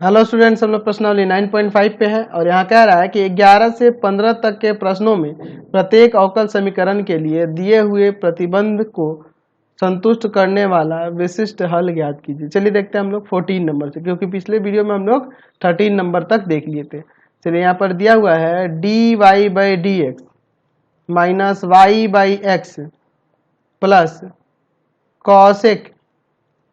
Hello students, हम लोग प्रश्नावली 9.5 पे है और यहाँ कह रहा है कि 11 से 15 तक के प्रश्नों में प्रत्येक अवकल समीकरण के लिए दिए हुए प्रतिबंध को संतुष्ट करने वाला विशिष्ट हल ज्ञात कीजिए। चलिए देखते हैं हम लोग 14 नंबर से, क्योंकि पिछले वीडियो में हम लोग 13 नंबर तक देख लिए थे। चलिए यहाँ पर दिया हुआ है d y by D x minus y by x plus cosec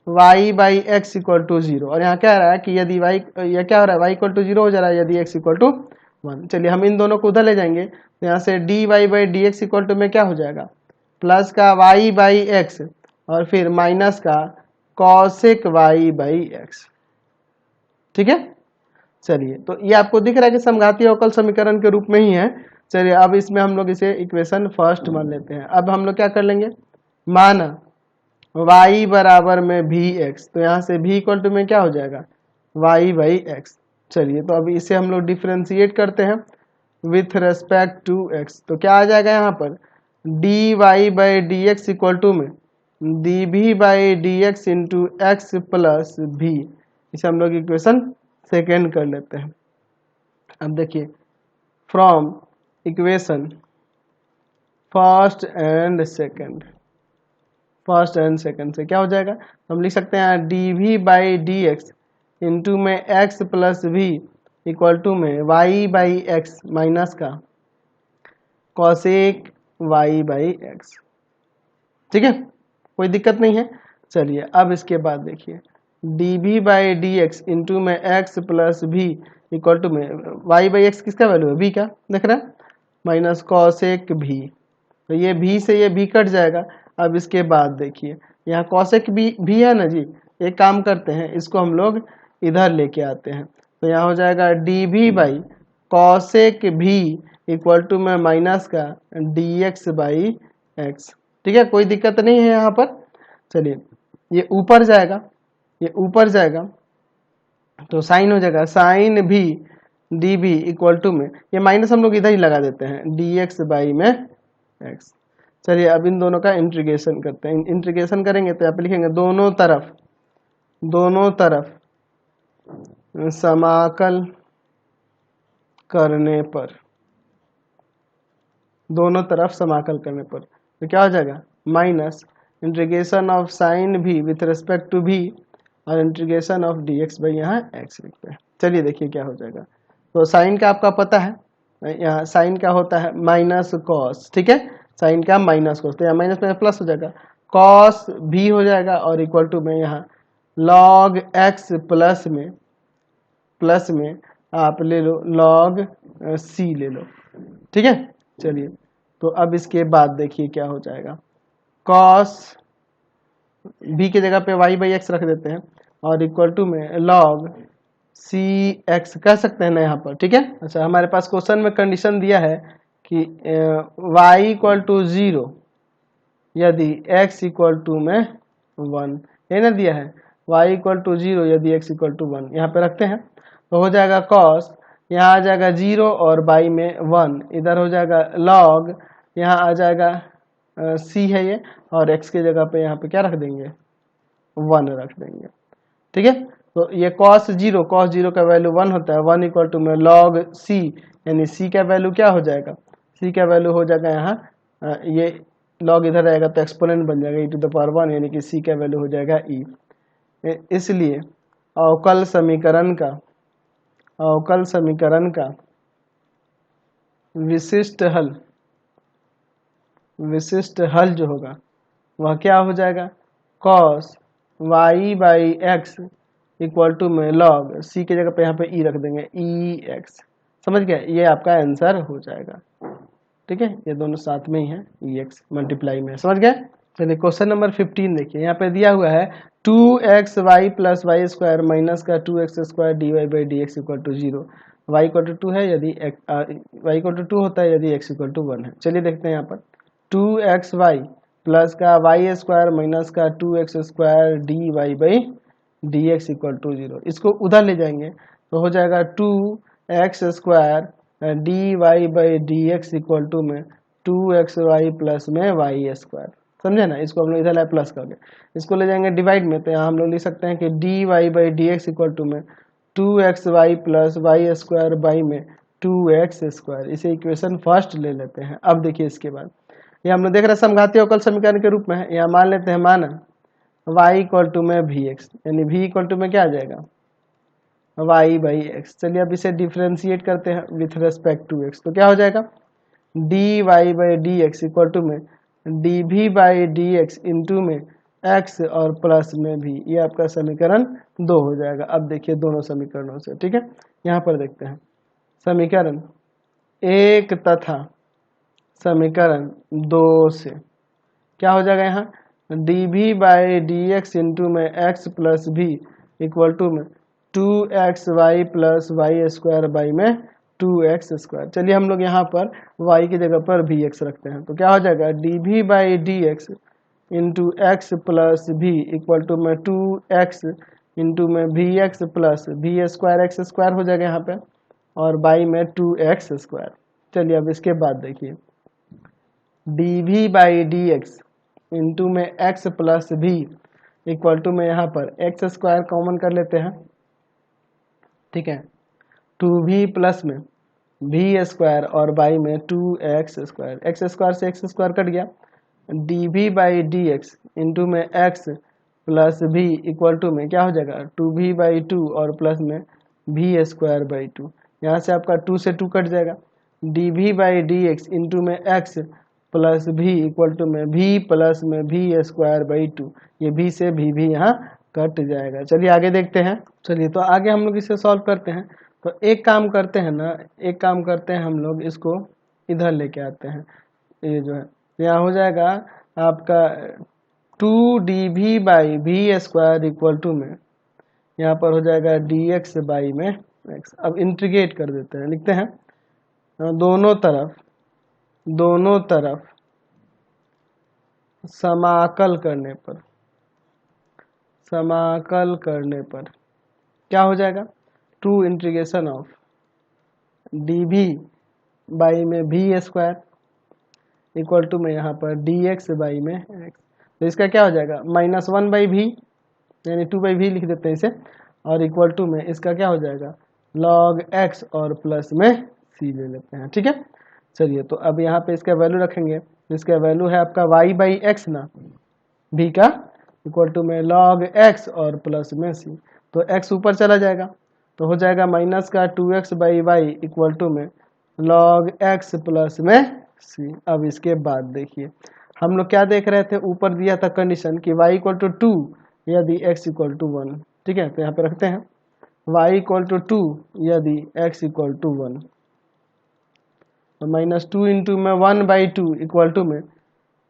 y by x equal to zero. और यहाँ कह रहा है कि यदि y, यह क्या हो रहा है, y इक्वल टू जीरो हो जा रहा है यदि x इक्वल टू 1। चलिए हम इन दोनों को उधर ले जाएंगे, तो यहाँ से d y by D x equal to में क्या हो जाएगा, प्लस का y बाई एक्स और फिर माइनस का कॉसेक y बाई एक्स। ठीक है, चलिए तो ये आपको दिख रहा है कि समघाती अवकल समीकरण के रूप में ही है। चलिए अब इसमें हम लोग इसे इक्वेशन फर्स्ट मान लेते हैं। अब हम लोग क्या कर लेंगे, माना y बराबर में भी एक्स, तो यहाँ से भी इक्वल टू में क्या हो जाएगा, y बाई एक्स। चलिए तो अभी इसे हम लोग डिफ्रेंशिएट करते हैं विथ रेस्पेक्ट टू x, तो क्या आ जाएगा यहाँ पर d y by D x equal to में d v by D x into x plus v. इसे हम लोग इक्वेशन सेकेंड कर लेते हैं। अब देखिए from equation first and second, first and second से क्या हो जाएगा, तो हम लिख सकते हैं D V by D x into में X plus V equal to में वाई बाई एक्स माइनस का कॉसेक वाई बाई एक्स। ठीक है, कोई दिक्कत नहीं है। चलिए अब इसके बाद देखिए D V by D x into में X plus V equal to में वाई बाई एक्स किसका वैल्यू है, वी का, देख रहे हैं, माइनस कॉसेक भी। तो ये भी से ये भी कट जाएगा। अब इसके बाद देखिए यहाँ कॉसेक भी है ना जी, एक काम करते हैं इसको हम लोग इधर लेके आते हैं, तो यहाँ हो जाएगा डी भी बाई कॉसेक भी इक्वल टू में माइनस का डी एक्स बाई एक्स। ठीक है, कोई दिक्कत नहीं है यहाँ पर। चलिए ये ऊपर जाएगा, ये ऊपर जाएगा तो साइन हो जाएगा साइन भी डी बी इक्वल टू में ये माइनस हम लोग इधर ही लगा देते हैं डी एक्स बाई में एक्स। चलिए अब इन दोनों का इंटीग्रेशन करते हैं। इंटीग्रेशन करेंगे तो यहाँ पे लिखेंगे दोनों तरफ समाकल करने पर, दोनों तरफ समाकल करने पर तो क्या हो जाएगा, माइनस इंटीग्रेशन ऑफ साइन भी विथ रिस्पेक्ट टू भी और integration of D x by यहाँ एक्स लिखते हैं। चलिए देखिए क्या हो जाएगा, तो साइन का आपका पता है, यहाँ साइन का होता है माइनस कॉस। ठीक है, साइन का माइनस कॉस, तो यहाँ माइनस में प्लस हो जाएगा, कॉस भी हो जाएगा और इक्वल टू में यहाँ लॉग एक्स प्लस में आप ले लो लॉग सी ले लो। ठीक है, चलिए तो अब इसके बाद देखिए क्या हो जाएगा, कॉस बी की जगह पे वाई बाई एक्स रख देते हैं और इक्वल टू में लॉग सी एक्स कह सकते हैं ना यहाँ पर। ठीक है, अच्छा हमारे पास क्वेश्चन में कंडीशन दिया है कि y इक्वल टू जीरो यदि x इक्वल टू में 1, ये ना दिया है y इक्वल टू जीरो यदि x इक्वल टू 1, यहाँ पे रखते हैं तो हो जाएगा cos, यहाँ आ जाएगा 0 और y में 1, इधर हो जाएगा log, यहाँ आ जाएगा c है ये और x की जगह पे यहाँ पे क्या रख देंगे 1 रख देंगे। ठीक है, तो ये cos 0 का वैल्यू 1 होता है, 1 इक्वल टू में log c, यानी c का वैल्यू क्या हो जाएगा, c का वैल्यू हो जाएगा यहाँ ये log इधर रहेगा तो एक्सपोनेंट बन जाएगा e टू द पावर 1, यानी कि c का वैल्यू हो जाएगा e। इसलिए अवकल समीकरण का विशिष्ट हल जो होगा वह क्या हो जाएगा, cos y by x equal to में log c की जगह पे यहाँ पे e रख देंगे ई एक्स। समझ गए, ये आपका आंसर हो जाएगा। ठीक है, ये दोनों साथ में ही है, ई एक्स मल्टीप्लाई में, समझ गए। चलिए क्वेश्चन नंबर 15 देखिए, यहाँ पे दिया हुआ है 2xy plus Y square minus का 2x square d y by D x equal to 0, y equal to 2 है यदि वाई इक्वल टू 2 होता है यदि x इक्वल टू 1 है। चलिए देखते हैं यहाँ पर 2xy प्लस का वाई स्क्वायर माइनस का 2x square d y by D x equal to 0, इसको उधर ले जाएंगे तो हो जाएगा 2x square d y by D x equal to में 2xy प्लस में वाई स्क्वायर। समझे ना, इसको हम लोग इधर लाए प्लस करके, इसको ले जाएंगे डिवाइड में, तो यहाँ हम लोग लिख सकते हैं कि d y by D x equal to में 2xy plus Y square by में 2x²। इसे इक्वेशन फर्स्ट ले लेते हैं। अब देखिए इसके बाद ये हम लोग देख रहे हैं समघातीय अवकल समीकरण के रूप में है। यहाँ मान लेते हैं माना y इक्वल टू में vx, यानी v इक्वल टू में क्या आ जाएगा y बाई एक्स। चलिए अब इसे डिफ्रेंशिएट करते हैं विथ रेस्पेक्ट टू x, तो क्या हो जाएगा dy by D x equal to में dv by D x into में x और प्लस में v। ये आपका समीकरण 2 हो जाएगा। अब देखिए दोनों समीकरणों से, ठीक है। यहाँ पर देखते हैं समीकरण 1 तथा समीकरण 2 से क्या हो जाएगा, यहाँ dv by D x into में x plus v equal to में 2xy plus Y square by में 2x²। चलिए हम लोग यहाँ पर y की जगह पर vx रखते हैं, तो क्या हो जाएगा dv by D x into x plus v equal to में 2x इंटू में vx प्लस v² x² हो जाएगा यहाँ पे, और बाई में 2x²। चलिए अब इसके बाद देखिए dv by D x into में x plus v equal to में यहाँ पर x² कॉमन कर लेते हैं, ठीक है। 2v प्लस में v² और बाई में 2x², x² से x² कट गया। dv by D x into में x plus v equal to में क्या हो जाएगा 2v बाई 2 और प्लस में v² बाई 2। यहाँ से आपका 2 से 2 कट जाएगा। dv by D x into में x plus v equal to में v प्लस में v² बाई 2। ये v से v यहाँ कट जाएगा। चलिए आगे देखते हैं। चलिए तो आगे हम लोग इसे सॉल्व करते हैं। तो एक काम करते हैं ना, एक काम करते हैं हम लोग इसको इधर लेके आते हैं। ये जो है यहाँ हो जाएगा आपका 2dv by v² equal to में यहाँ पर हो जाएगा dx बाई में x। अब इंटीग्रेट कर देते हैं, लिखते हैं दोनों तरफ समाकल करने पर क्या हो जाएगा 2 इंटीग्रेशन ऑफ dv बाई में v² इक्वल टू में यहाँ पर dx बाई में x। तो इसका क्या हो जाएगा -1 बाई v, यानी 2 बाई v लिख देते हैं इसे, और इक्वल टू में इसका क्या हो जाएगा log x और प्लस में c ले लेते हैं, ठीक है। चलिए तो अब यहाँ पे इसका वैल्यू रखेंगे। इसका वैल्यू है आपका y बाई एक्स ना, v का इक्वल टू में log x और प्लस में c। तो x ऊपर चला जाएगा तो हो जाएगा माइनस का 2x by y equal to में log x प्लस में c। अब इसके बाद देखिए हम लोग क्या देख रहे थे, ऊपर दिया था कंडीशन कि y इक्वल टू 2 यदि x इक्वल टू 1, ठीक है। तो यहाँ पे रखते हैं y इक्वल टू 2 यदि x इक्वल टू 1, तो -2 इंटू में 1 बाई 2 इक्वल टू में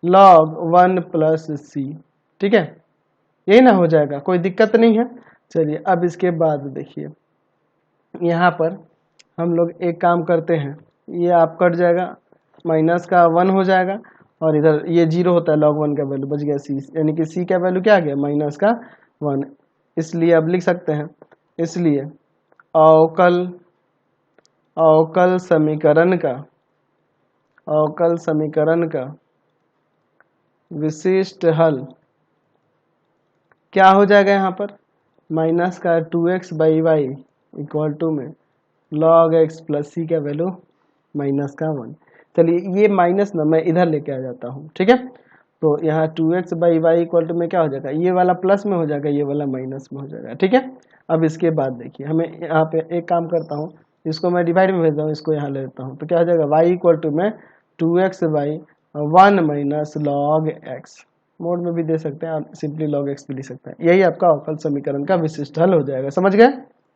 log 1 प्लस c, ठीक है। यही ना हो जाएगा, कोई दिक्कत नहीं है। चलिए अब इसके बाद देखिए यहाँ पर हम लोग एक काम करते हैं, ये आप कट जाएगा, माइनस का 1 हो जाएगा और इधर ये 0 होता है, log 1 का वैल्यू बच गया c, यानी कि c का वैल्यू क्या आ गया माइनस का 1। इसलिए अब लिख सकते हैं, इसलिए अवकल समीकरण का विशिष्ट हल क्या हो जाएगा यहाँ पर माइनस का 2x by y equal to में log x प्लस c का वैल्यू माइनस का 1। चलिए ये माइनस ना मैं इधर लेके आ जाता हूँ, ठीक है। तो यहाँ 2x by y equal to में क्या हो जाएगा, ये वाला प्लस में हो जाएगा, ये वाला माइनस में हो जाएगा, ठीक है। अब इसके बाद देखिए हमें यहाँ पे एक काम करता हूँ, इसको मैं डिवाइड में भेजता हूँ, इसको यहाँ ले लेता हूँ। तो क्या हो जाएगा y इक्वल टू में 2x by 1 minus log x, mode में भी दे सकते हैं और सिंपली log x भी लिख सकते हैं। यही आपका अवकल समीकरण का विशिष्ट हल हो जाएगा, समझ गए।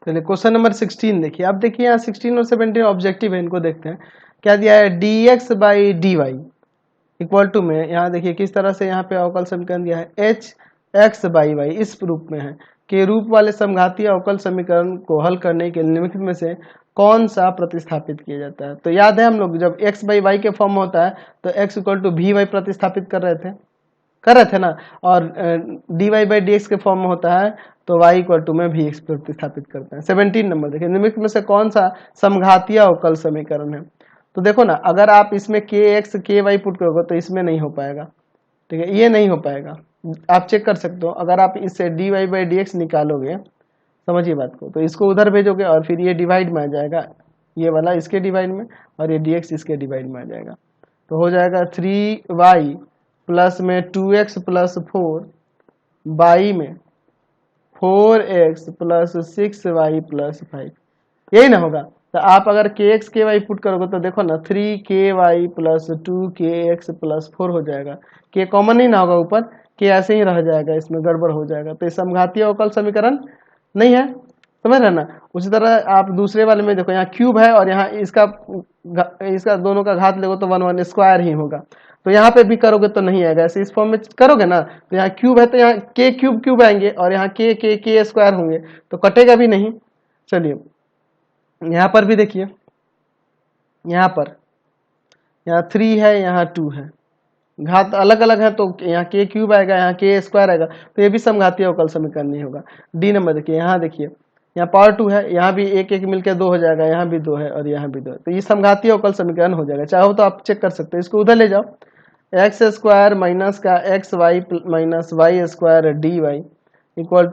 चलिए क्वेश्चन नंबर 16 देखिए। अब देखिए यहाँ 16 और 17 ऑब्जेक्टिव है, इनको देखते हैं। क्या दिया है dx by d y equal to में, यहाँ देखिए किस तरह से यहाँ पे अवकल समीकरण दिया है h x बाई वाई इस रूप में है के रूप वाले समघातीय अवकल समीकरण को हल करने के निम्नलिखित में से कौन सा प्रतिस्थापित किया जाता है। तो याद है हम लोग जब x बाई वाई के फॉर्म में होता है तो x equal to v y प्रतिस्थापित कर रहे थे ना, और d y by D x के फॉर्म में होता है तो y इक्वल टू में वी एक्स प्रतिस्थापित करते हैं। 17 नंबर देखिए, निम्नलिखित में से कौन सा समघातीय अवकल समीकरण है। तो देखो ना, अगर आप इसमें के एक्स के वाई पुट करोगे तो इसमें नहीं हो पाएगा, ठीक है, ये नहीं हो पाएगा। आप चेक कर सकते हो, अगर आप इससे d y by D x निकालोगे समझिए बात को। तो इसको उधर भेजोगे और फिर ये डिवाइड में आ जाएगा, ये वाला इसके डिवाइड में और ये dx इसके डिवाइड में आ जाएगा। तो हो जाएगा 3y प्लस में 2x प्लस 4 बाई में 4x प्लस 6y प्लस 5, यही ना होगा। तो आप अगर kx ky पुट करोगे तो देखो ना 3ky प्लस 2kx प्लस 4 हो जाएगा। k कॉमन नहीं ना होगा ऊपर, k ऐसे ही रह जाएगा, इसमें गड़बड़ हो जाएगा। तो ये समघातीय अवकल समीकरण नहीं है, समझ रहे ना। उसी तरह आप दूसरे वाले में देखो, यहाँ क्यूब है और यहाँ इसका दोनों का घात लेगो तो 1 1 स्क्वायर ही होगा। तो यहाँ पे भी करोगे तो नहीं आएगा, ऐसे इस फॉर्म में करोगे ना तो यहाँ क्यूब है तो यहाँ के क्यूब क्यूब आएंगे और यहाँ के स्क्वायर होंगे, तो कटेगा भी नहीं। चलिए यहाँ पर भी देखिए, यहाँ 3 है, यहाँ 2 है, घात अलग अलग है तो यहाँ के क्यूब आएगा, यहाँ के स्क्वायर आएगा, तो ये भी समघातीय अवकल समीकरण नहीं होगा। डी नंबर देखिए, यहाँ पावर 2 है, यहाँ भी एक एक मिलकर 2 हो जाएगा, यहाँ भी 2 है और यहाँ भी 2 है, तो ये समघातीय अवकल समीकरण हो जाएगा। चाहो तो आप चेक कर सकते हो, इसको उधर ले जाओ, एक्स स्क्वायर माइनस का x y minus y square d y equal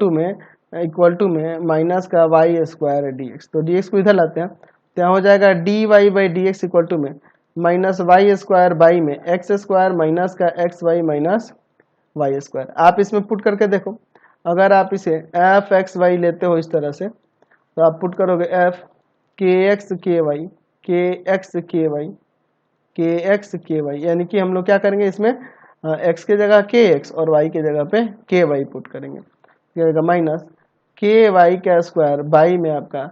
to में माइनस का वाई स्क्वायर डी एक्स। तो डी एक्स को इधर लाते हैं, तो यहाँ हो जाएगा d y by D x equal to में माइनस वाई स्क्वायर बाई में एक्स स्क्वायर माइनस का x y minus y square. आप इसमें पुट करके देखो, अगर आप इसे एफ एक्स वाई लेते हो इस तरह से, तो आप पुट करोगे एफ के एक्स के वाई यानी कि हम लोग क्या करेंगे, इसमें एक्स के जगह के एक्स और वाई के जगह पे के वाई पुट करेंगे, माइनस के वाई का स्क्वायर बाई में आपका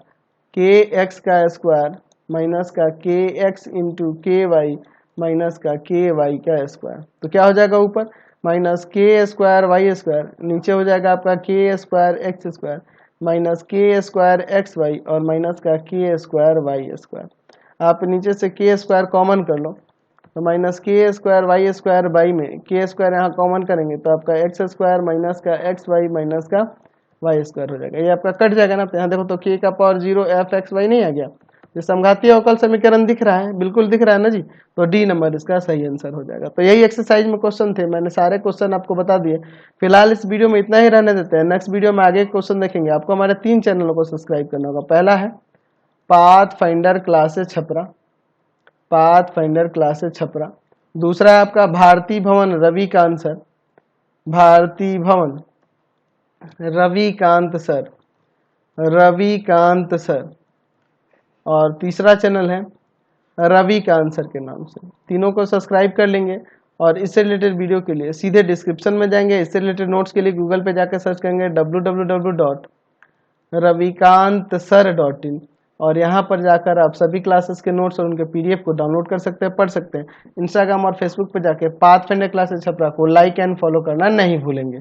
के एक्स का स्क्वायर माइनस का के एक्स इंटू के वाई माइनस का के वाई का स्क्वायर। तो क्या हो जाएगा ऊपर माइनस के स्क्वायर वाई स्क्वायर, नीचे हो जाएगा आपका के स्क्वायर एक्स स्क्वायर माइनस के स्क्वायर एक्स वाई और माइनस का के स्क्वायर वाई स्क्वायर। आप नीचे से के स्क्वायर कॉमन कर लो, तो माइनस के स्क्वायर वाई स्क्वायर बाई में के स्क्वायर यहाँ कॉमन करेंगे तो आपका एक्स स्क्वायर माइनस का एक्स वाई माइनस का वाई स्क्वायर हो जाएगा। ये आपका कट जाएगा ना, तो यहाँ देखो तो के का पावर 0 एफ एक्स वाई नहीं आ गया। ये समघातीय अवकल समीकरण दिख रहा है, बिल्कुल दिख रहा है ना जी। तो डी नंबर इसका सही आंसर हो जाएगा। तो यही एक्सरसाइज में क्वेश्चन थे, मैंने सारे क्वेश्चन आपको बता दिए। फिलहाल इस वीडियो में इतना ही रहने देते हैं, नेक्स्ट वीडियो में आगे क्वेश्चन देखेंगे। आपको हमारे 3 चैनलों को सब्सक्राइब करना होगा। पहला है पाथ फाइंडर क्लासेस छपरा, दूसरा है आपका भारती भवन रविकांत सर, और तीसरा चैनल है रविकांत सर के नाम से। तीनों को सब्सक्राइब कर लेंगे और इससे रिलेटेड वीडियो के लिए सीधे डिस्क्रिप्शन में जाएंगे। इससे रिलेटेड नोट्स के लिए गूगल पे जाकर सर्च करेंगे www.ravikantsir.in और यहाँ पर जाकर आप सभी क्लासेस के नोट्स और उनके पीडीएफ को डाउनलोड कर सकते हैं, पढ़ सकते हैं। इंस्टाग्राम और फेसबुक पर जाके पाथ फाइंडर क्लासेस छपरा को लाइक एंड फॉलो करना नहीं भूलेंगे।